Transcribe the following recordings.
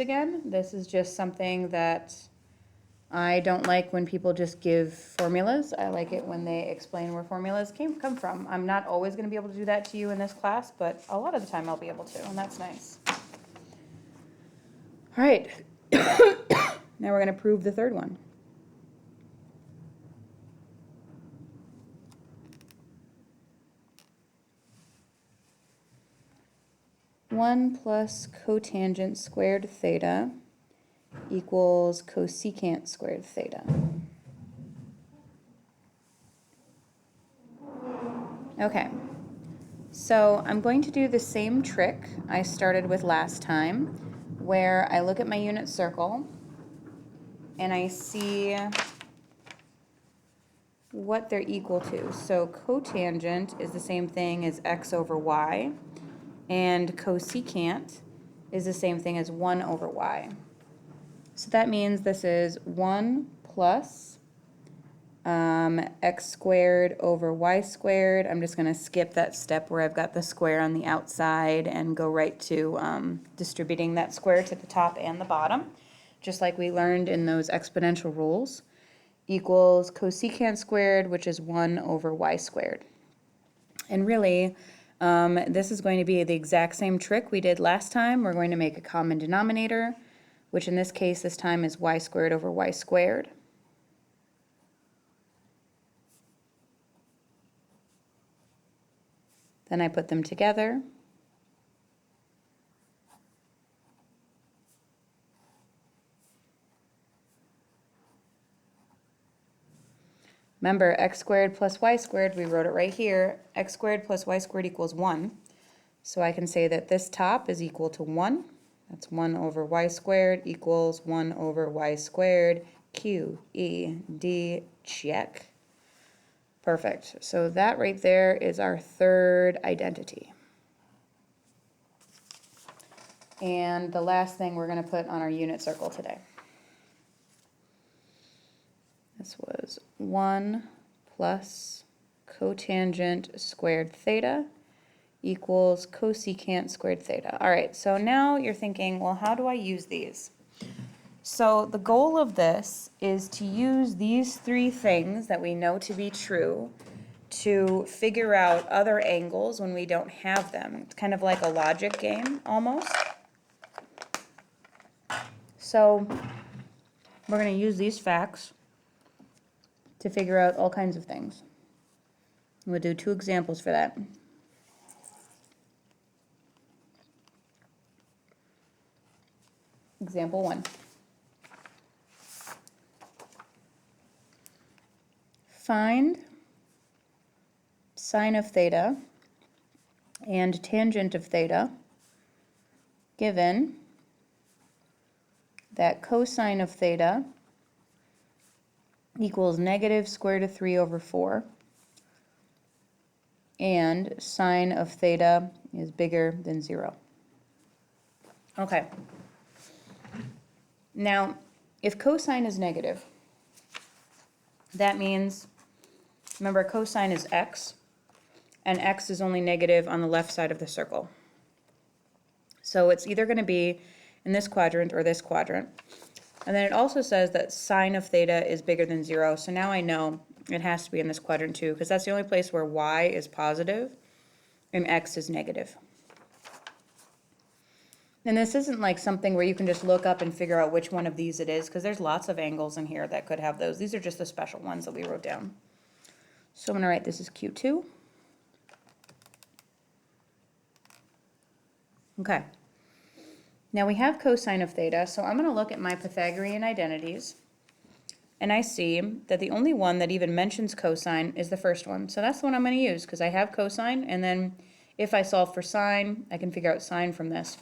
again. This is just something that I don't like when people just give formulas. I like it when they explain where formulas come from. I'm not always going to be able to do that to you in this class, but a lot of the time I'll be able to, and that's nice. All right, now we're going to prove the third one. One plus cotangent squared theta equals cosecant squared theta. Okay, so I'm going to do the same trick I started with last time, where I look at my unit circle and I see what they're equal to. So cotangent is the same thing as x over y, and cosecant is the same thing as 1 over y. So that means this is 1 plus x squared over y squared. I'm just going to skip that step where I've got the square on the outside and go right to distributing that square to the top and the bottom, just like we learned in those exponential rules, equals cosecant squared, which is 1 over y squared. And really, this is going to be the exact same trick we did last time. We're going to make a common denominator, which in this case this time is y squared over y squared. Then I put them together. Remember, x squared plus y squared, we wrote it right here. X squared plus y squared equals 1. So I can say that this top is equal to 1. That's 1 over y squared equals 1 over y squared. Q, E, D, check. Perfect. So that right there is our third identity. And the last thing we're going to put on our unit circle today. This was 1 plus cotangent squared theta equals cosecant squared theta. All right, so now you're thinking, well, how do I use these? So the goal of this is to use these three things that we know to be true to figure out other angles when we don't have them. It's kind of like a logic game, almost. So we're going to use these facts to figure out all kinds of things. We'll do 2 examples for that. Example 1. Find sine of theta and tangent of theta given that cosine of theta equals negative square root of 3 over 4, and sine of theta is bigger than 0. Okay. Now, if cosine is negative, that means, remember, cosine is x, and x is only negative on the left side of the circle. So it's either going to be in this quadrant or this quadrant. And then it also says that sine of theta is bigger than 0, so now I know it has to be in this quadrant too, because that's the only place where y is positive and x is negative. And this isn't like something where you can just look up and figure out which one of these it is, because there's lots of angles in here that could have those. These are just the special ones that we wrote down. So I'm going to write this as Q2. Okay. Now we have cosine of theta, so I'm going to look at my Pythagorean identities, and I see that the only one that even mentions cosine is the first one. So that's the one I'm going to use, because I have cosine, and then if I solve for sine, I can figure out sine from this.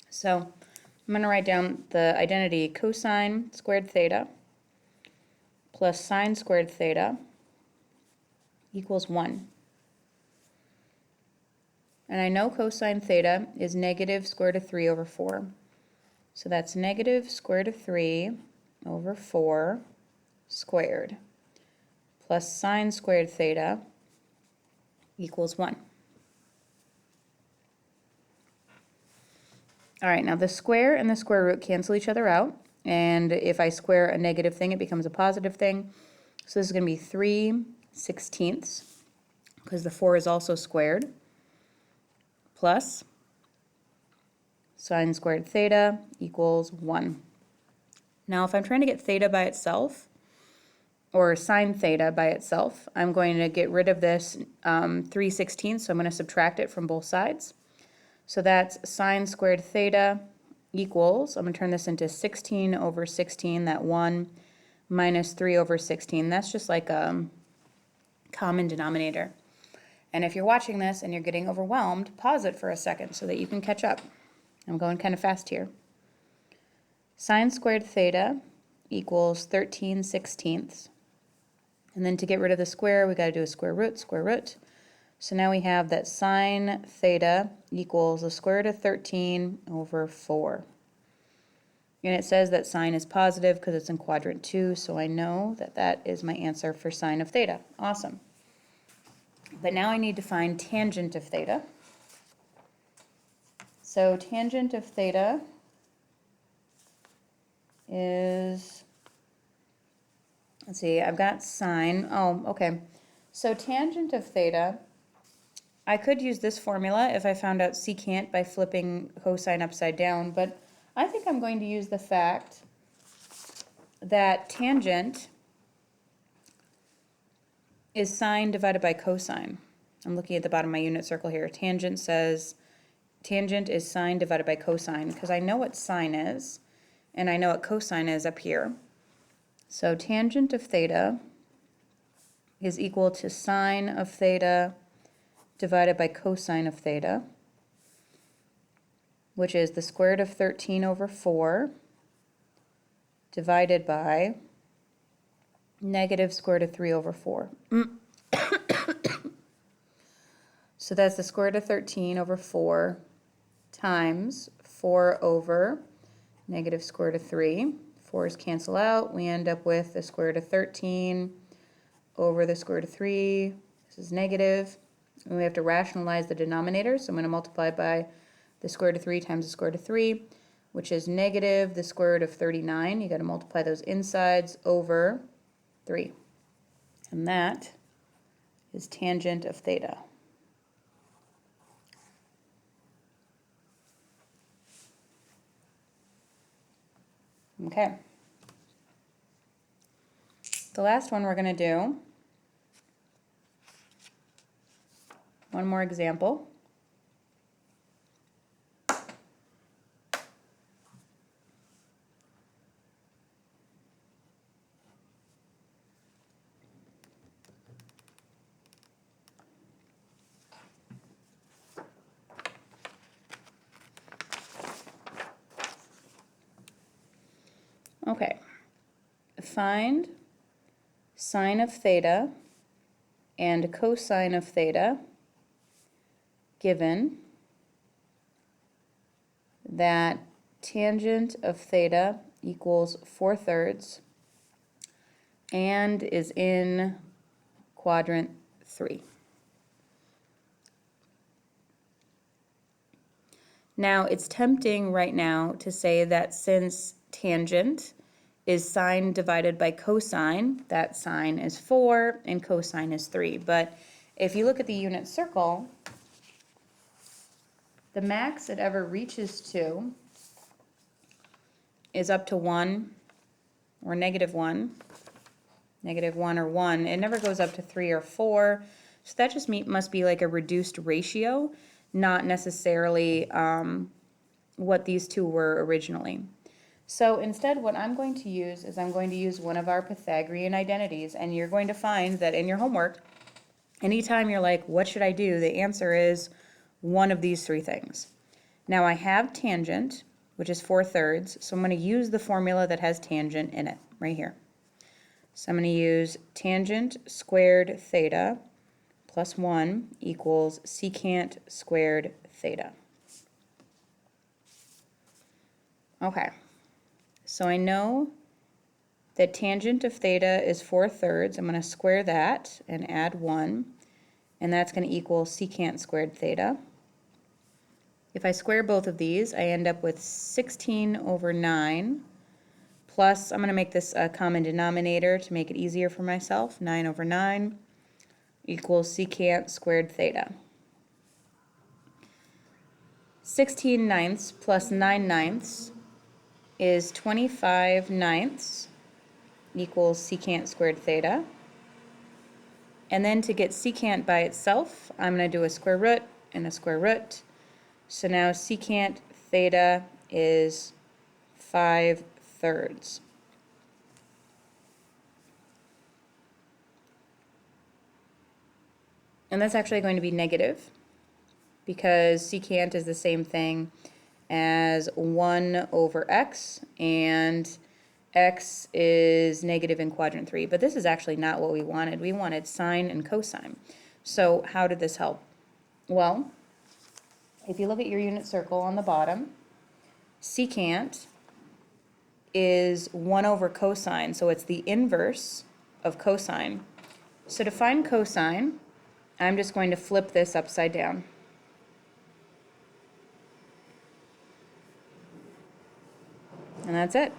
So I'm going to write down the identity cosine squared theta plus sine squared theta equals 1. And I know cosine theta is negative square root of 3 over 4. So that's negative square root of 3 over 4 squared plus sine squared theta equals 1. All right, now the square and the square root cancel each other out. And if I square a negative thing, it becomes a positive thing. So this is going to be 3/16, because the 4 is also squared, plus sine squared theta equals 1. Now if I'm trying to get theta by itself, or sine theta by itself, I'm going to get rid of this 3/16, so I'm going to subtract it from both sides. So that's sine squared theta equals, I'm going to turn this into 16/16, that 1, minus 3/16. That's just like a common denominator. And if you're watching this and you're getting overwhelmed, pause it for a second so that you can catch up. I'm going kind of fast here. Sine squared theta equals 13/16. And then to get rid of the square, we got to do a square root, square root. So now we have that sine theta equals the square root of 13/4. And it says that sine is positive because it's in quadrant 2, so I know that that is my answer for sine of theta. Awesome. But now I need to find tangent of theta. So tangent of theta is, let's see, I've got sine. Oh, okay. So tangent of theta, I could use this formula if I found out secant by flipping cosine upside down, but I think I'm going to use the fact that tangent is sine divided by cosine. I'm looking at the bottom of my unit circle here. Tangent says tangent is sine divided by cosine, because I know what sine is, and I know what cosine is up here. So tangent of theta is equal to sine of theta divided by cosine of theta, which is the square root of 13/4 divided by negative square root of 3/4. So that's the square root of 13/4 times 4 over negative square root of 3. 4's cancel out. We end up with the square root of 13 over the square root of 3. This is negative. And we have to rationalize the denominator, so I'm going to multiply by the square root of 3 times the square root of 3, which is negative the square root of 39. You got to multiply those insides over 3. And that is tangent of theta. Okay. The last one we're going to do, one more example. Okay. Find sine of theta and cosine of theta given that tangent of theta equals 4/3 and is in quadrant 3. Now, it's tempting right now to say that since tangent is sine divided by cosine, that sine is 4 and cosine is 3. But if you look at the unit circle, the max it ever reaches to is up to 1 or -1, -1 or 1. It never goes up to 3 or 4. So that just must be like a reduced ratio, not necessarily what these two were originally. So instead, what I'm going to use is I'm going to use one of our Pythagorean identities, and you're going to find that in your homework, anytime you're like, what should I do? The answer is one of these 3 things. Now I have tangent, which is 4/3, so I'm going to use the formula that has tangent in it, right here. So I'm going to use tangent squared theta plus 1 equals secant squared theta. Okay. So I know that tangent of theta is 4/3. I'm going to square that and add 1, and that's going to equal secant squared theta If I square both of these, I end up with 16 over 9, plus, I'm going to make this a common denominator to make it easier for myself, 9 over 9 equals secant squared theta. 16 ninths plus 9 ninths is 25 ninths equals secant squared theta. And then to get secant by itself, I'm going to do a square root and a square root. So now secant theta is 5/3. And that's actually going to be negative because secant is the same thing as 1 over x, and x is negative in quadrant 3. But this is actually not what we wanted. We wanted sine and cosine. So how did this help? Well, if you look at your unit circle on the bottom, secant is 1 over cosine, so it's the inverse of cosine. So to find cosine, I'm just going to flip this upside down. And that's it.